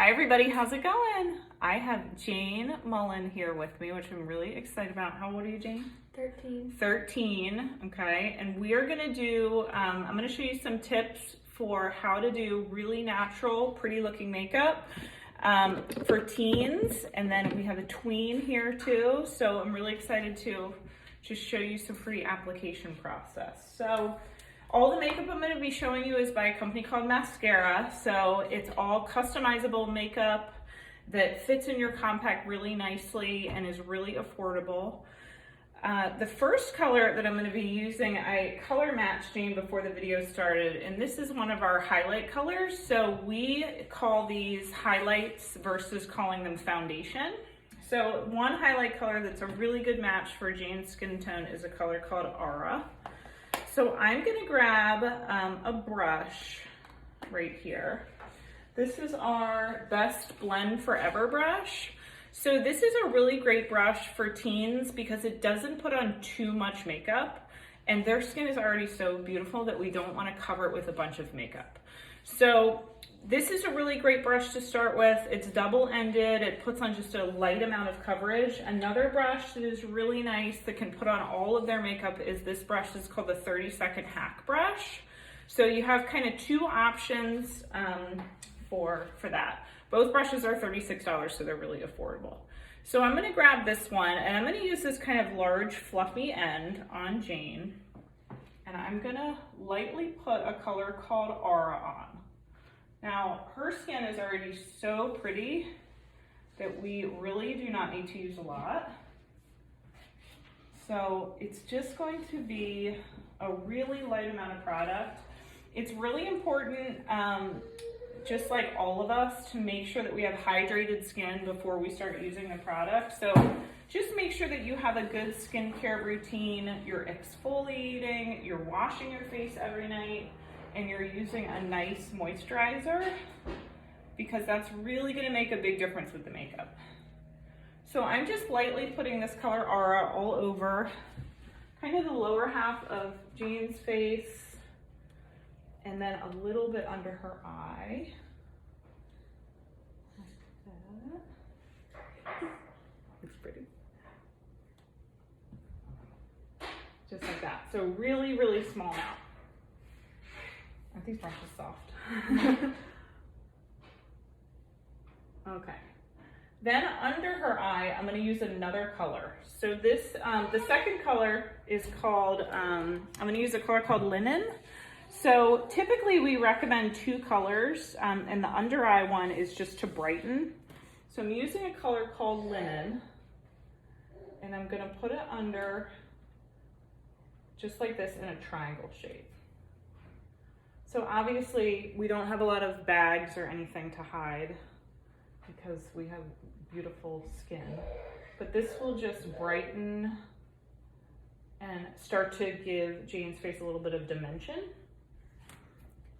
Hi everybody, how's it going? I have Jane Mullen here with me, which I'm really excited about. How old are you, Jane? 13. 13, okay. And we are gonna do, I'm gonna show you some tips for how to do really natural, pretty looking makeup for teens. And then we have a tween here too. So I'm really excited to just show you some free application process. So all the makeup I'm going to be showing you is by a company called Maskcara. So it's all customizable makeup that fits in your compact really nicely and is really affordable. The first color that I'm going to be using, I color matched Jane before the video started, and this is one of our highlight colors. So we call these highlights versus calling them foundation. So one highlight color that's a really good match for Jane's skin tone is a color called Aura. So I'm gonna grab a brush right here. This is our Best Blend Forever brush. So this is a really great brush for teens because it doesn't put on too much makeup, and their skin is already so beautiful that we don't wanna cover it with a bunch of makeup. So this is a really great brush to start with. It's double-ended. It puts on just a light amount of coverage. Another brush that is really nice that can put on all of their makeup is this brush. It's called the 30-second hack brush. So you have kind of two options for that. Both brushes are $36, so they're really affordable. So I'm gonna grab this one, and I'm gonna use this kind of large, fluffy end on Jane. And I'm gonna lightly put a color called Aura on. Now, her skin is already so pretty that we really do not need to use a lot. So it's just going to be a really light amount of product. It's really important, just like all of us, to make sure that we have hydrated skin before we start using the product. So just make sure that you have a good skincare routine. You're exfoliating, you're washing your face every night, and you're using a nice moisturizer, because that's really gonna make a big difference with the makeup. So I'm just lightly putting this color Aura all over kind of the lower half of Jane's face, and then a little bit under her eye. Like that. Looks pretty. Just like that. So really, really small now. Aren't these brushes soft? Okay. Then under her eye, I'm going to use another color. So this, the second color is called, I'm going to use a color called Linen. So typically we recommend two colors, and the under eye one is just to brighten. So I'm using a color called Linen, and I'm going to put it under just like this in a triangle shape. So obviously we don't have a lot of bags or anything to hide because we have beautiful skin, but this will just brighten and start to give Jane's face a little bit of dimension.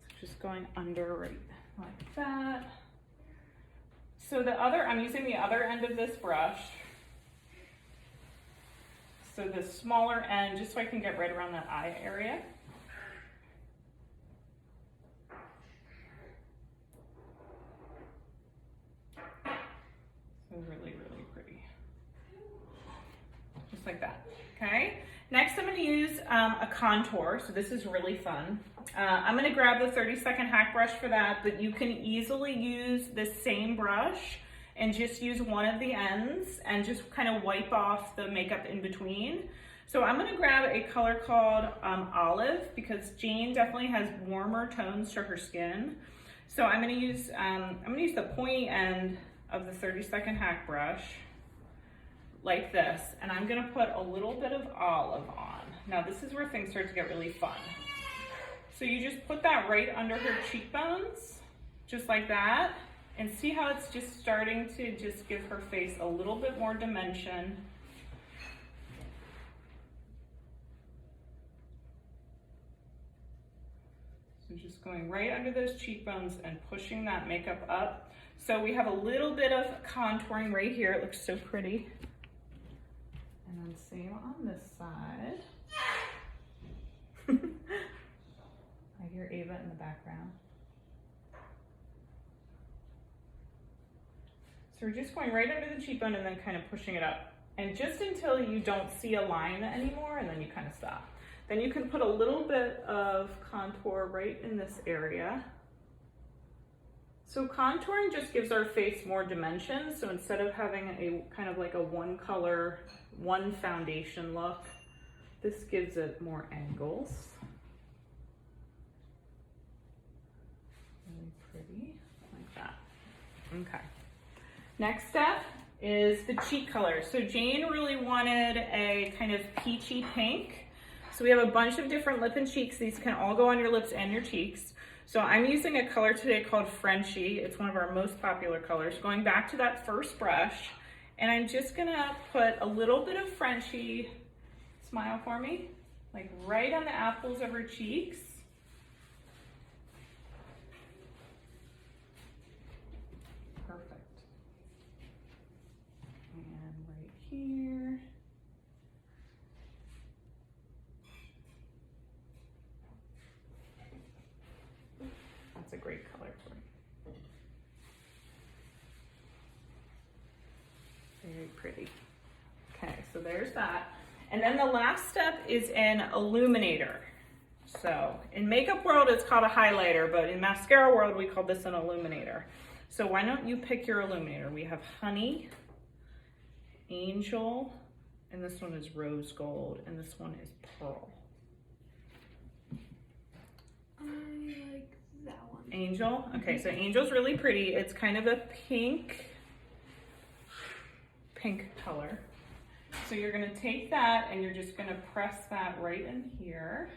So just going under right like that. So I'm using the other end of this brush. So the smaller end, just so I can get right around that eye area. Really, really pretty. Just like that, okay? Next I'm gonna use a contour, so this is really fun. I'm gonna grab the 30-second hack brush for that, but you can easily use this same brush and just use one of the ends and just kind of wipe off the makeup in between. So I'm gonna grab a color called Olive, because Jane definitely has warmer tones to her skin. So I'm gonna use the pointy end of the 30-second hack brush like this, and I'm gonna put a little bit of Olive on. Now this is where things start to get really fun. So you just put that right under her cheekbones, just like that, and see how it's just starting to just give her face a little bit more dimension. So just going right under those cheekbones and pushing that makeup up. So we have a little bit of contouring right here. It looks so pretty. And then same on this side. I hear Ava in the background. So we're just going right under the cheekbone and then kind of pushing it up. And just until you don't see a line anymore, and then you kind of stop. Then you can put a little bit of contour right in this area. So contouring just gives our face more dimension. So instead of having a kind of like a one color, one foundation look, this gives it more angles. Really pretty, like that. Okay. Next step is the cheek color. So Jane really wanted a kind of peachy pink. So we have a bunch of different lip and cheeks. These can all go on your lips and your cheeks. So I'm using a color today called Frenchie. It's one of our most popular colors. Going back to that first brush, and I'm just gonna put a little bit of Frenchie, smile for me, like right on the apples of her cheeks. Perfect. And right here. That's a great color for me. Very pretty. Okay, so there's that. And then the last step is an illuminator. So in makeup world, it's called a highlighter, but in mascara world, we call this an illuminator. So why don't you pick your illuminator? We have Honey, Angel, and this one is Rose Gold, and this one is Pearl. I like that one. Angel? Okay, so Angel's really pretty. It's kind of a pink color. So you're gonna take that and you're just gonna press that right in here,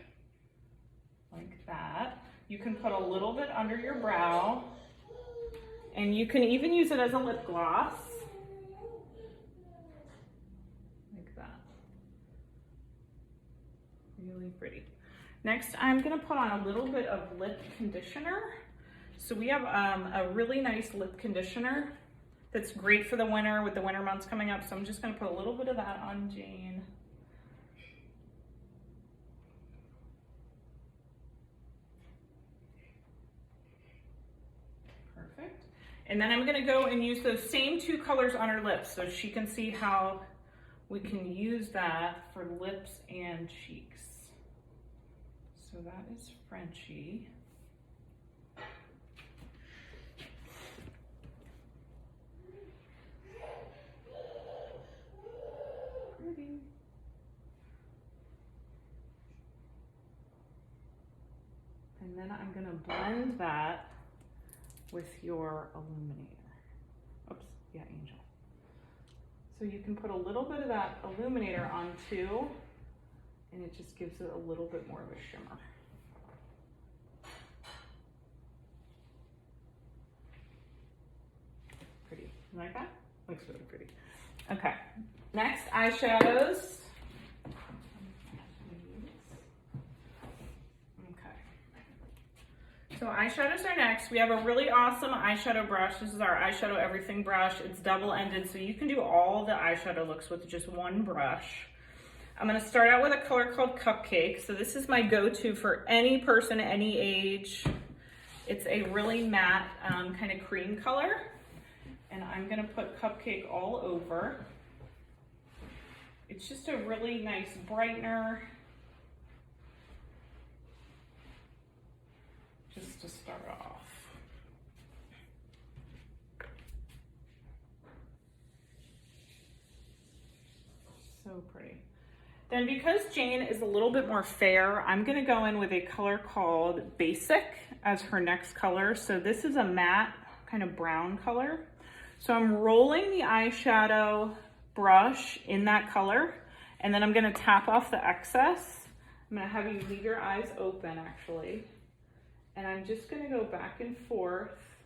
like that. You can put a little bit under your brow, and you can even use it as a lip gloss, like that. Really pretty. Next, I'm gonna put on a little bit of lip conditioner. So we have a really nice lip conditioner that's great for the winter with the winter months coming up. So I'm just gonna put a little bit of that on Jane. Perfect. And then I'm gonna go and use those same two colors on her lips so she can see how we can use that for lips and cheeks. So that is Frenchie. Pretty. And then I'm gonna blend that with your illuminator. Oops, yeah, Angel. So you can put a little bit of that illuminator on too, and it just gives it a little bit more of a shimmer. Pretty, you like that? Looks really pretty. Okay, next eyeshadows. So eyeshadows are next. We have a really awesome eyeshadow brush. This is our eyeshadow everything brush. It's double-ended, so you can do all the eyeshadow looks with just one brush. I'm gonna start out with a color called Cupcake. So this is my go-to for any person, any age. It's a really matte kind of cream color. And I'm gonna put Cupcake all over. It's just a really nice brightener. Just to start off. So pretty. Then because Jane is a little bit more fair, I'm gonna go in with a color called Basic as her next color. So this is a matte kind of brown color. So I'm rolling the eyeshadow brush in that color, and then I'm gonna tap off the excess. I'm gonna have you leave your eyes open actually. And I'm just gonna go back and forth.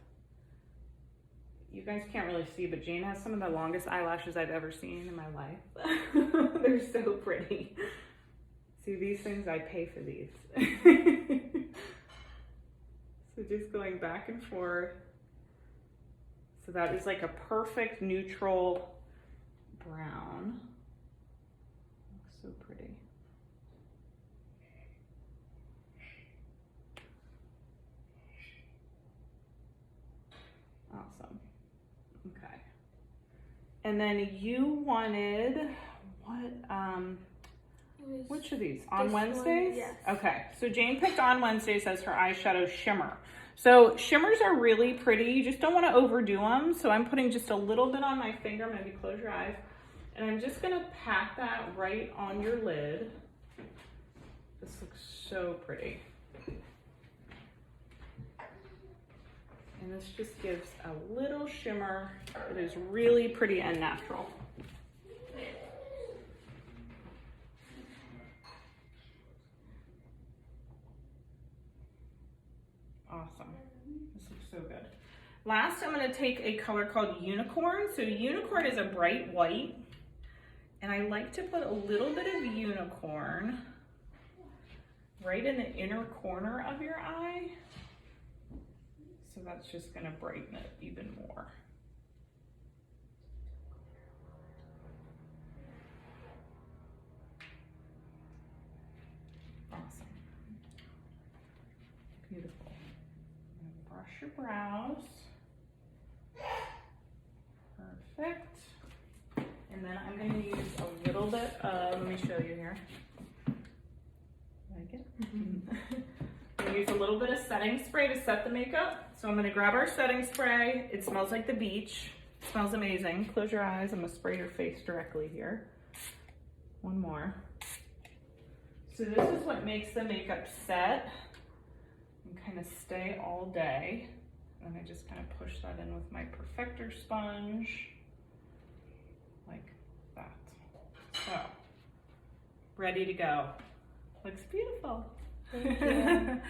You guys can't really see, but Jane has some of the longest eyelashes I've ever seen in my life. They're so pretty. See, these things, I pay for these. So just going back and forth. So that is like a perfect neutral brown. Looks so pretty. Awesome. Okay. And then you wanted, what, which of these? On this Wednesdays? one, yes. Okay, so Jane picked On Wednesdays as her eyeshadow shimmer. So shimmers are really pretty. You just don't want to overdo them. So I'm putting just a little bit on my finger. Maybe close your eyes. And I'm just going to pat that right on your lid. This looks so pretty. And this just gives a little shimmer that is really pretty and natural. Awesome. This looks so good. Last, I'm going to take a color called Unicorn. So Unicorn is a bright white. And I like to put a little bit of Unicorn right in the inner corner of your eye. So that's just going to brighten it even more. Awesome. Beautiful. Brush your brows. Perfect. And then I'm going to use a little bit of, let me show you here. Like it? I'm going to use a little bit of setting spray to set the makeup. So I'm going to grab our setting spray. It smells like the beach. It smells amazing. Close your eyes. I'm going to spray your face directly here. One more. So this is what makes the makeup set and kind of stay all day. And I just kind of push that in with my perfector sponge. Like that. So, ready to go. Looks beautiful. Thank you.